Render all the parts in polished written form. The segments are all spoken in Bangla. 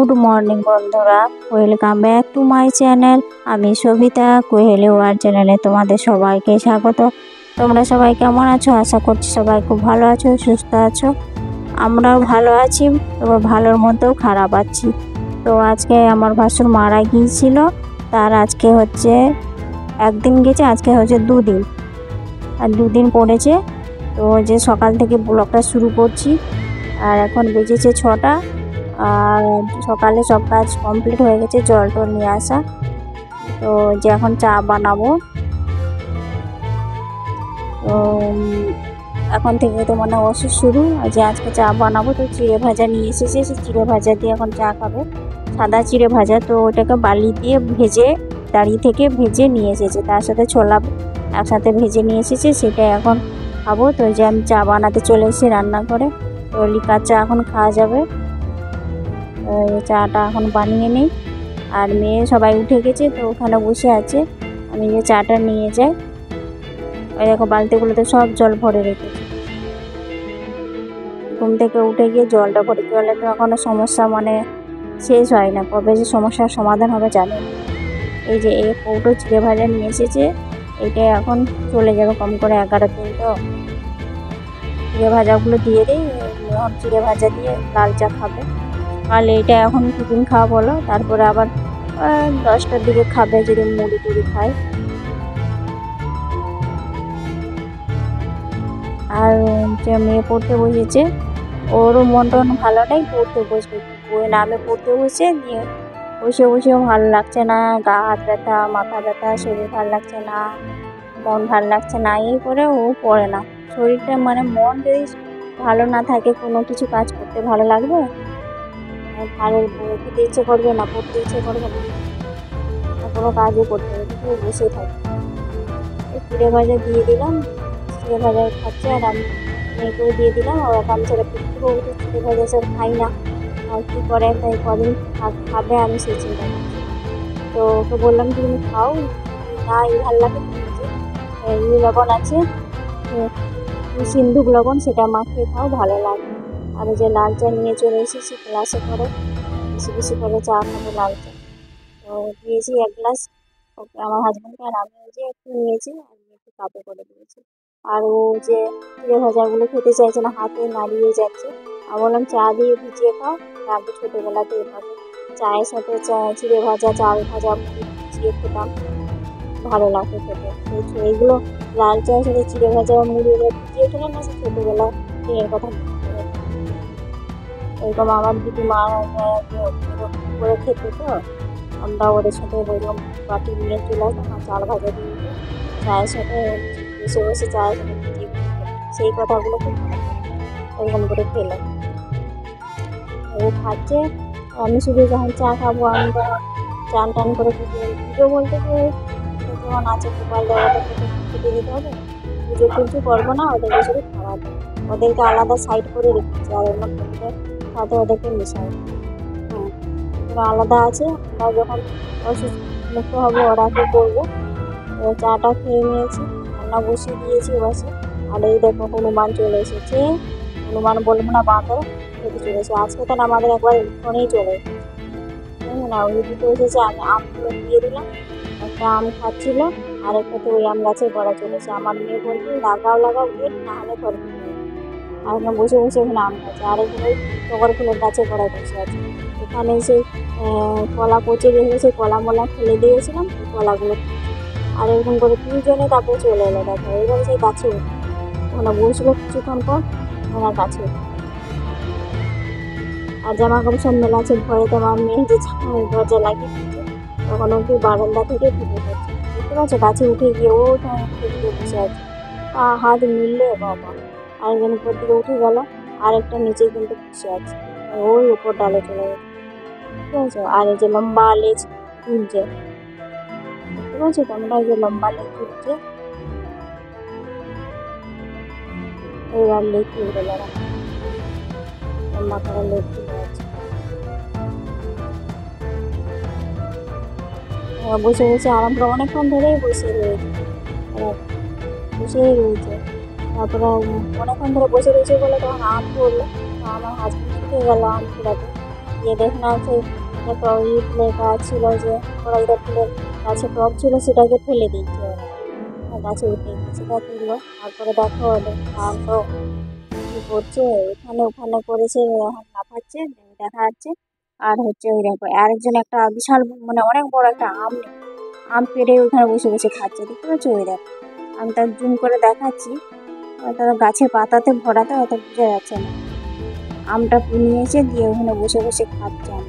গুড মর্নিং বন্ধুরা, welcome back to my channel. আমি সবিতা, কোহেলি ওয়ার চ্যানেলে তোমাদের সবাইকে স্বাগত। তোমরা সবাই কেমন আছো? আশা করছি সবাই খুব ভালো আছো, সুস্থ আছো। আমরাও ভালো আছি, তবে ভালোর মধ্যেও খারাপ আছি। তো আজকে আমার ভাসুর মারা গিয়েছিল, তার আজকে হচ্ছে একদিন গেছে, আজকে হচ্ছে 2 দিন, আর 2 দিন পড়েছে। তো যে সকাল থেকে ব্লগটা শুরু করছি, আর এখন বেজেছে 6টা। আর সকালে সব কাজ কমপ্লিট হয়ে গেছে, জল টল নিয়ে আসা। তো যে এখন চা বানাবো। তো এখন থেকে তো মানে ওষুধ শুরু, যে আজকে চা বানাবো। তো চিড়ে ভাজা নিয়ে এসেছে, সে চিড়ে ভাজা দিয়ে এখন চা খাবে, সাদা চিড়ে ভাজা। তো ওটাকে বালি দিয়ে ভেজে, দাঁড়িয়ে থেকে ভেজে নিয়ে এসেছে, তার সাথে ছোলা একসাথে ভেজে নিয়ে এসেছে, সেটা এখন খাবো। তো যে আমি চা বানাতে চলে এসেছি রান্না করে। তো লিকার চা এখন খাওয়া যাবে। চাটা এখন বানিয়ে নিই। আর মেয়ে সবাই উঠে গেছে, তো ওখানে বসে আছে। আমি যে চাটা নিয়ে যাই, ওই দেখো বালতিগুলোতে সব জল ভরে রেখেছি। ঘুম থেকে উঠে গিয়ে জলটা ভরে গেলে তো এখনো সমস্যা মানে শেষ হয় না, কবে যে সমস্যার সমাধান হবে জানি না। এই যে এই কৌটো চিড়ে ভাজা নিয়ে এসেছে, এইটা এখন চলে যাবে কম করে 11 দিন। তো চিড়ে ভাজাগুলো দিয়ে দিই, এখন চিড়ে ভাজা দিয়ে লাল চা খাবে। আর এইটা এখন টিফিন খাওয়া বলো, তারপরে আবার 10টার দিকে খাবে যদি মুড়ি টুড়ি খায়। আর যে মেয়ে পড়তে বসেছে, ওরও মন টন ভালো নেই, পড়তে বসবে। বই নামে পড়তে বসে, নিয়ে বসে বসেও ভালো লাগছে না, গা হাত ব্যথা, মাথা ব্যথা, শরীর ভালো লাগছে না, মন ভালো লাগছে না, এই করে ও পড়ে না। শরীরটা মানে মন যদি ভালো না থাকে, কোনো কিছু কাজ করতে ভালো লাগবে? ভালো খেতে ইচ্ছে করবে না, পড়তে ইচ্ছে করবে না, কোনো কাজও করতে হবে, কিন্তু বসে থাকে। চিড়ে ভাজা দিয়ে দিলাম, চিড়ে ভাজা খাচ্ছে, আর আমি মেয়েকেও দিয়ে দিলাম। ওরা গামছাটা পিঠতে বলতে চিড়ে ভাজা সব খাই না, আর কী করে, তাই কদিন খাবে আমি সেই চিন্তা করছি। তো ওকে বললাম তুমি খাও না, এই ভালো লাগে, এই লবণ আছে, সিন্ধুক লবণ, সেটা মাখিয়ে খাও, ভালো লাগে। আর যে লাল চা নিয়ে চলে এসেছি গ্লাসে করে, বেশি বেশি করে চা খাবো, লাল চা। তো দিয়েছি 1 গ্লাস আমার হাজব্যান্ডকে, আর আমি যে একটু নিয়েছি, আর একটু কাপে করে দিয়েছি। আর ও যে চিড়ে ভাজাগুলো খেতে চাইছে না, হাতে নাড়িয়ে যাচ্ছে। আমি বললাম চা দিয়ে ভিজিয়ে খাও। আগে ছোটোবেলাতে এভাবে চায়ের সাথে চিড়ে ভাজা, চাল ভাজা, মুড়ি ভিজিয়ে খেতাম, ভালো লাগতো খেতে। এইগুলো লাল চায়ের সাথে চিড়ে ভাজা বা মুড়ি ভিজিয়ে খেলাম না, সে ছোটোবেলায় দিনের কথা মনে পড়ে। এরকম আমার দিদিমা করে খেতে, তো আমরা ওদের সাথে ওইরকম বাটি নিয়ে চলে আসতাম, আর চাল ভাজা দিয়ে চায়ের সাথে বসে বসে চায়ের সাথে ভিজিয়ে সেই কথাগুলো খুব মনে পড়ে। ওইরকম করে খেলাম, ও খাচ্ছে, আমি শুধু যখন চা খাবো আমি চান টান করে পুজো বলতে যে যেমন আছে গোপাল দেবতাকে খেতে দিতে হবে, পুজো টুজো করবো না, ওদেরকে শুধু খাওয়াবো। ওদেরকে আলাদা সাইড করে রেখেছি, আর অন্য সাথে ওদেরকে মিশাই। হ্যাঁ, ওরা আলাদা আছে। আমরা যখন অসুস্থ হবো, ওরা কি করবো। চাটা খেয়ে নিয়েছি, রান্না বসিয়ে দিয়েছি বাসে। আর এই দেখো হনুমান চলে এসেছে, হনুমান বলবো না, বাঁদর খেতে চলেছে। আজকে তো আমাদের একবার ফোনেই চলে এসেছে না, ওই দুটো এসেছে। আমি আমগুলো দিয়ে দিলাম, একটা আম খাচ্ছিল, আর একটাতে ওই আম গাছের গোড়া চলেছে। আমার মেয়ে বলছে লাগাও লাগাও গেট, না হলে ঘর ঢুকে। আর ওখানে বসে বসে ওখানে আম খাচ্ছে, আর এখানে ওই টগর ফুলের গাছের গোড়ায় বসে আছে। এখানে সেই কলা পচে গেছে, কলা মলা ফেলে দিয়েছিলাম, কলাগুলো। আর এরকম করে 2 জনে তারপরে চলে এলো, দেখো এবার সেই গাছে ওখানে বসলো কিছুক্ষণ পর, ওনার গাছে। আর জামা কাপড় সব মেলা আছে, ভয়ে তো আমার মেয়ে যে দরজা লাগিয়ে দিচ্ছে, তখন ওকে বারান্দা থেকে ঢুকে পড়ছে, বুঝতে পারছো, গাছে উঠে গিয়ে ও থেকে বসে আছে, হাত মিললে বাবা। আরেকজন উপর দিকে উঠে গেল, আরেকটা নিচে কিন্তু বসে আছে, ওই উপর ডালে চলে গেছে, বুঝতে পারছো। আর এই যে লম্বা লেজ তুলছে, বুঝতে পারছো তোমরা, এই যে লম্বা লেজ তুলছে, এইবার লেজ তুলবে লড়া, লম্বা করে লেজ তুলে আছে। বসে বসে আরাম করে অনেকক্ষণ ধরেই বসেই রয়েছে। তারপরে অনেকক্ষণ ধরে বসে রয়েছে বলে তখন আম পড়লো, আমার হাজব্যান্ড উঠে গেল আম কুড়াতে। গিয়ে দেখলাম আছে ফুলের গাছ ছিল, যে কড়াইটা ফুলের গাছে টব ছিল সেটাকে ফেলে দিচ্ছে ওরা, গাছে উঠে গিয়ে সেটা তুললো। তারপরে দেখো ওদের কাণ্ড কি করছে, এখানে ওখানে করেছে, এখন লাফাচ্ছে দেখা যাচ্ছে। আর হচ্ছে ওই দেখো আরেকজন একটা বিশাল মানে অনেক বড় একটা আম পেড়ে ওখানে বসে বসে খাচ্ছে, দেখতে পাচ্ছ? ওই দেখো আমি তার জুম করে দেখাচ্ছি, তার গাছে পাতাতে ভরাতে হয়তো বোঝা যাচ্ছে না। আমটা নিয়েছে দিয়ে ওখানে বসে বসে খাচ্ছে আম,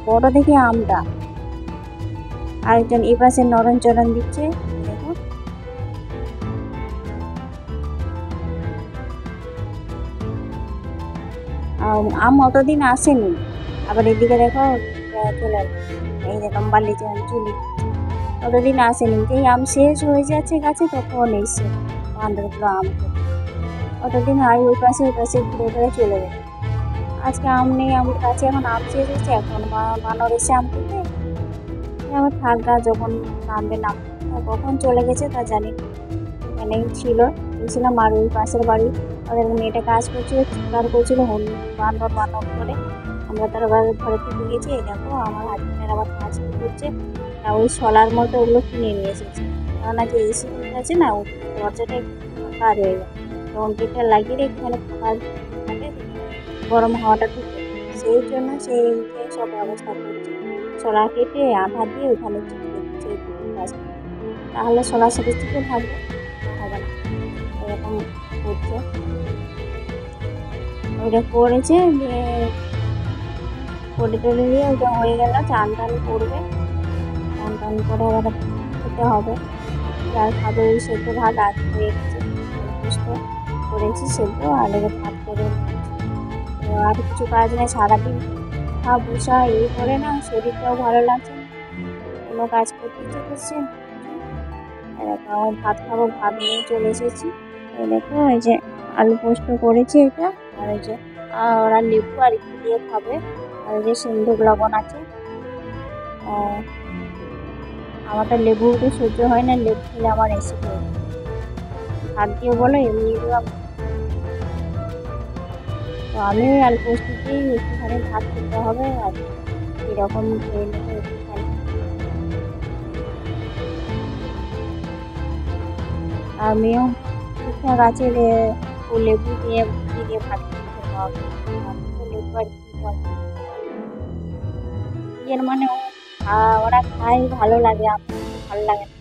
বড় দেখে আমটা। আরেকজন এই পাশে নরম চরণ দিচ্ছে, দেখো। আম অতদিন আসেনি, আবার এদিকে দেখো চলে আসছে, এই যে লম্বালি চুলি অতদিন আসেনি, যেই আম শেষ হয়ে যাচ্ছে গাছে তখন এসছে বান্দরগুলো আম খেতে। অতদিন হয় ওই পাশে ঘুরে ঘুরে চলে গেছে। আজকে আম নেই আমার কাছে, এখন আম শেষ হয়েছে, এখন বানর এসে আম খেতে আমার থাকা যখন নামবে নাম, কখন চলে গেছে তা জানি। এখানেই ছিল, গেছিলাম আর ওই পাশের বাড়ি ওদের মেয়েটা কাজ করছিল, চিৎকার করছিল বানর বানর করে। আমরা তার ঘরে থেকে গেছি, এই দেখো আমার হাজবেন্ডের আবার কাজ করছে, ওই শলার মতো ওগুলো কিনে নিয়ে এসেছে, কেননা যে এসি আছে না দরজাটা একটু ফাঁকা রয়ে যায়, তখন গেটটা লাগিয়ে রেখে এখানে ফাঁকা থাকে, গরম হাওয়াটা ঢুকে, সেই জন্য সেই সব ব্যবস্থা করছে। শলা কেটে আঠা দিয়ে ওখানে চিপকে দিচ্ছে গাছ, তাহলে শলার সাথে চিপে থাকবে, হবে না, এরকম করছে। ওইটা করেছে যে করে টরে দিয়ে ওইটা হয়ে গেল, চান টান করবে, চান টান করে আবার খেতে হবে। যার খাবে ওই সেদ্ধ ভাত আর হয়ে গেছে, সুস্থ করেছি সেদ্ধ আর এবার ভাত করে তো আর কিছু কাজ নেই, সারাদিন খা বসা এই করে না, শরীরটাও ভালো লাগছে না, কোনো কাজ করতে ইচ্ছে করছে না। এরকম ভাত খাবো, ভাত নিয়ে চলে এসেছি। এই দেখো এই যে আলু পোস্ত করেছি এটা, আর এই যে ওরা লেবু আর একটু দিয়ে খাবে, আর এই যে সিন্ধুক লবণ আছে। আমার তো লেবু তো সহ্য হয় না, লেবু খেলে আমার অ্যাসিড হয়ে যায়, ভাত দিয়ে বলো এমনি দিলাম। তো আমি ওই আলু পোস্ত দিয়েই একটুখানি ভাত খেতে হবে, আর এরকম খেয়ে নেবো একটুখানি। আমিও ঠিকঠাক আছে রে, ও লেবু দিয়ে দিয়ে ভাত খেতে হবে, লেবু আর এর মানে ওরা খায় ভালো লাগে, আমার ভালো লাগে না।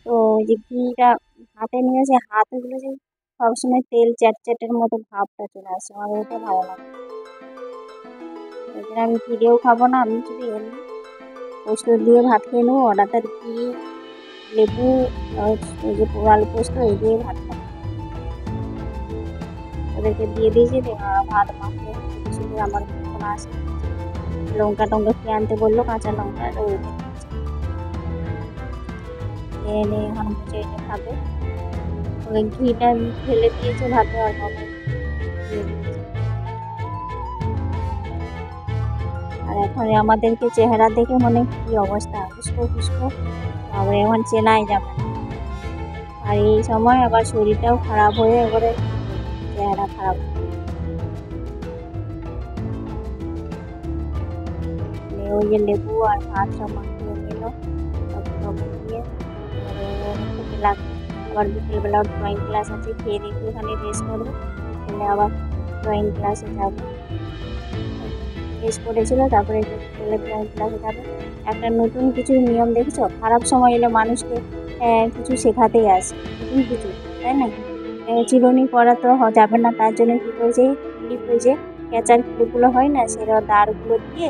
তো ওই যে ঘিটা হাতে নিয়েছে, হাতগুলো যে সবসময় তেল চ্যাটের মতো ভাবটা চলে আসে, আমার ওটা ভালো লাগে। ওই জন্য আমি ঘি দিয়েও খাবো না, আমি শুধু এমনি পোস্ত দিয়ে ভাত খেয়ে নেবো, ওটা ঘি লেবু ওই যে আলু পোস্ত এই দিয়ে ভাত খাবো। ওদেরকে দিয়ে দিয়েছি, ভাত মাখে শুধু আমার কোনো আসে, লঙ্কা টঙ্কা খেয়ে আনতে বললো, কাঁচা লঙ্কা এনে এখন বুঝে এনে খাবে। ওই ঘিটা ঢেলে দিয়েছে ভাতে, আর আর এখন আমাদেরকে চেহারা দেখে মনে কি অবস্থা, ফুসকো ফুসকো, আবার এখন চেনাই যাবে না। আর এই সময় আবার শরীরটাও খারাপ হয়ে এবারে চেহারা খারাপ, ওই যে লেবু আর ভাত সব মাখিয়ে নিল দিয়ে, আবার বিকেলবেলা ড্রয়িং ক্লাস আছে, খেয়ে দিয়ে ওখানে রেস্ট করবো, আবার ড্রয়িং ক্লাসে যাবো, শেষ করেছিল, তারপরে ড্রয়িং ক্লাসে যাবে। একটা নতুন কিছু নিয়ম দেখেছো, খারাপ সময় এলে মানুষকে কিছু শেখাতেই আসে, নতুন কিছু, তাই না? চিরুনি করা তো যাবে না, তার জন্য কি করেছে, ক্লিপ হয়েছে, ক্যাচার ক্লিপগুলো হয় না, সেটা দাঁড়গুলো দিয়ে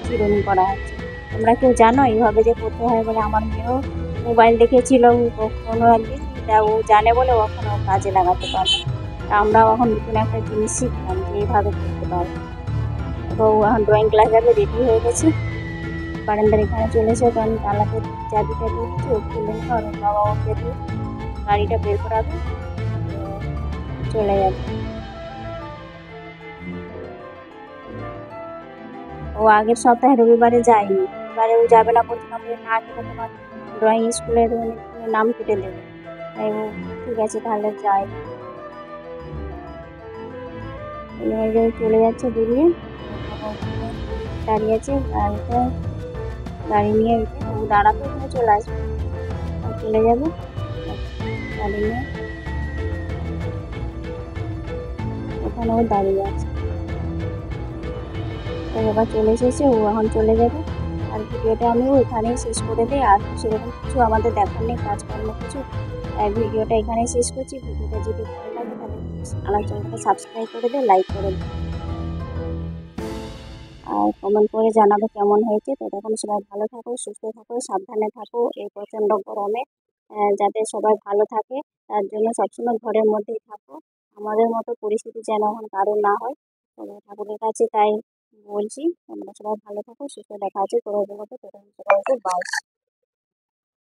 চিরুনি করা হচ্ছে। তোমরা কেউ জানো এইভাবে যে করতে হয় বলে? আমার মেয়েও মোবাইল দেখেছিল কোনো একদিন, তা ও জানে বলে ও এখন কাজে লাগাতে পারে। তা আমরাও এখন নতুন একটা জিনিস শিখলাম যে এইভাবে করতে পারবো। তো এখন ড্রয়িং ক্লাস যাবে, রেডি হয়ে গেছে, বারান্দার এখানে চলে এসে তো আমি তালাতে চাবিটা দিয়ে দিচ্ছি, ও খুলে নিয়ে ওর বাবা ওকে দিয়ে গাড়িটা বের করাবে, চলে যাবে। ও আগের সপ্তাহে রবিবারে যায়নি, এবারে ও যাবে না বলছে, না গেলে তোমার ড্রয়িং স্কুলের নাম কেটে দেবে, তাই ও ঠিক আছে তাহলে যাই। এই যে চলে যাচ্ছে বেরিয়ে, দাঁড়িয়ে আছে গাড়ি নিয়ে। ও দাঁড়াতে ওখানে চলে আসবে, চলে যাবে গাড়ি নিয়ে। ওখানে ও দাঁড়িয়ে আছে, ও এবার চলে এসেছে, ও এখন চলে যাবে। আর ভিডিওটা আমিও এখানেই শেষ করে দিই। আর সেরকম কিছু আমাদের দেখার নেই, কাজকর্ম কিছু। ভিডিওটা এখানেই শেষ করছি। ভিডিওটা যদি ভালো লাগে তাহলে আমার চ্যানেলটাকে সাবস্ক্রাইব করে দিও, লাইক করে দিও, আর কমেন্ট করে জানাবে কেমন হয়েছে। তো তখন সবাই ভালো থাকো, সুস্থ থাকো, সাবধানে থাকো এই প্রচণ্ড গরমে। যাতে সবাই ভালো থাকে তার জন্য সবসময় ঘরের মধ্যেই থাকো। আমাদের মতো পরিস্থিতি যেন এখন কারো না হয়, তবে ঠাকুরের কাছে তাই বলছি। তোমরা সবাই ভালো থাকো, সুস্থ। দেখা আছে পরবর্তী, তখন সবাইকে বাই।